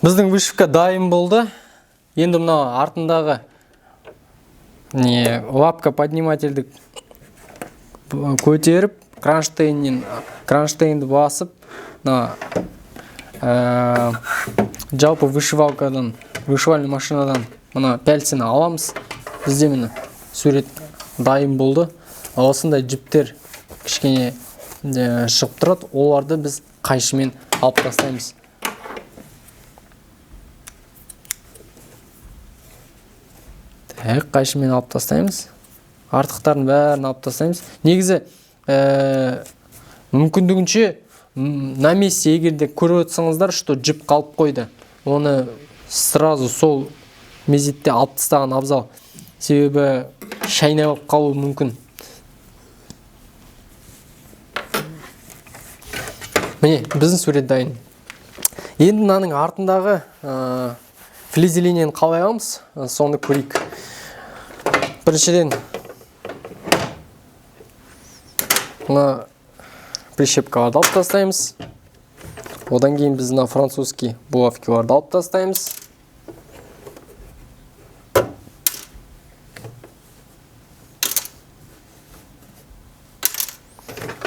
Біздің вышивка дайын болды. Енді мынау артындағы лапка поднимательді көтеріп, кронштейнді басып, жалпы вышивалкадан, вышивальный машинадан мына пәлсені аламыз. Бізде міне сурет дайын болды. Осындай жіптер кішкене шығып тұрады. Оларды біз қайшымен алып тастаймыз. Қайшымен алып тастаймыз. Артықтарын бәрін алып тастаймыз. Негізі мүмкіндігінше на месте егерде көріп отырсаңыздар, что жіп қалып қойды. Оны сразу сол мезетте алып тастаған абзал. Себебі шайнап қалуы мүмкін. Міне, біздің сурет дайын. Енді мынаның артындағы флизеленияны қалай аламыз? Соны көрейік. Біріншіден мына прищепкаларды алып тастаймыз. Одан кейін біз мына французский булавкаларды алып тастаймыз.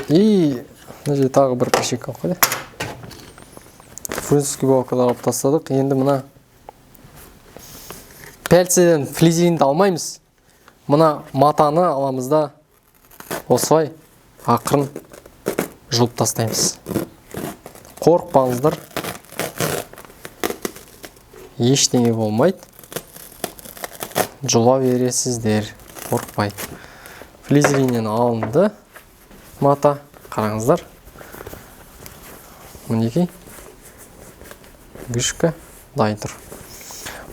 И тағы бір прищепка қойды. Французский булавкаларды алып тастадық. Енді мына пәлседен флизелинді алмаймыз. Мына матаны аламыз да осылай ақырын жұлып тастаймыз. Қорықпаңыздар. Ештеңе болмайды. Жұла бересіздер. Қорықпай. Флизелиннен алынды. Мата. Қараңыздар. Мінекей. Вышивка дайын тұр.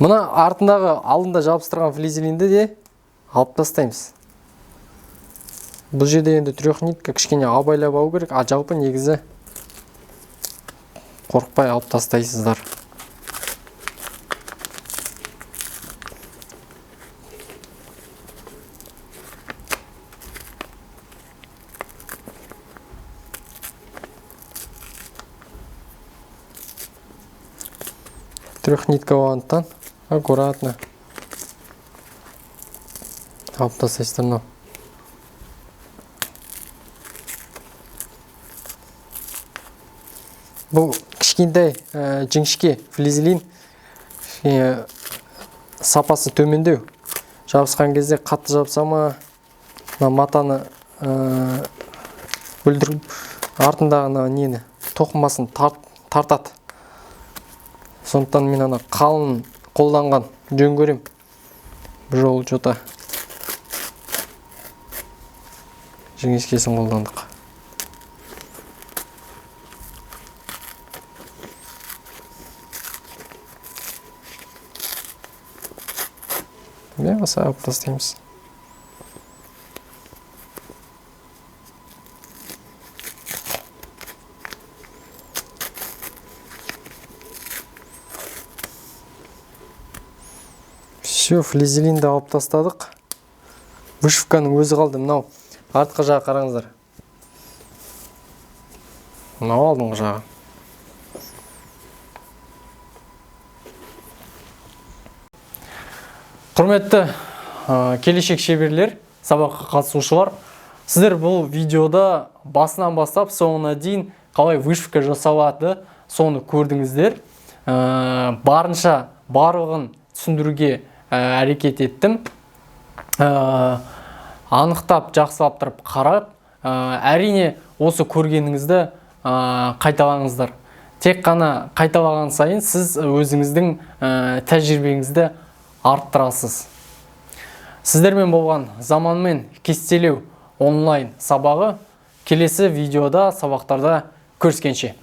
Мына артындағы алдында жабыстырған флизелинді де алып тастаймыз. Бұл жерде енді трехнитка кішкене абайлап алу керек, жалпы негізі қорықпай алып тастайсыздар. Трехнитка болғандықтан аккуратно алып тастайсыздар. Мынау бұл кішкентай жіңішке флизелин, сапасы төмендеу. Жабысқан кезде қатты жабыса ма, матаны бүлдіріп, артындағы нені тоқымасын тартады. Сондықтан мен ана қалын қолданған жөн көрем. Бір жол жота жіңішкесін қолдандық. Осылай алып тастаймыз. Все, флизелинді алып тастадық. Вышивканың өзі қалды. Мынау артқы жағы қараңыздар. Мынау алдыңғы жағы. Құрметті келешек шеберлер, сабаққа қатысушылар, сіздер бұл видеода басынан бастап соңына дейін қалай вышивка жасалады, соны көрдіңіздер. Барынша барлығын түсіндіруге әрекет еттім. Анықтап, жақсылап тұрып қарап, әрине осы көргеніңізді қайталаңыздар. Тек қана қайталаған сайын сіз өзіңіздің тәжірибеңізді арттырасыз. Сіздермен болған заманмен кестелеу онлайн сабағы келесі видеода, сабақтарда көріскенше.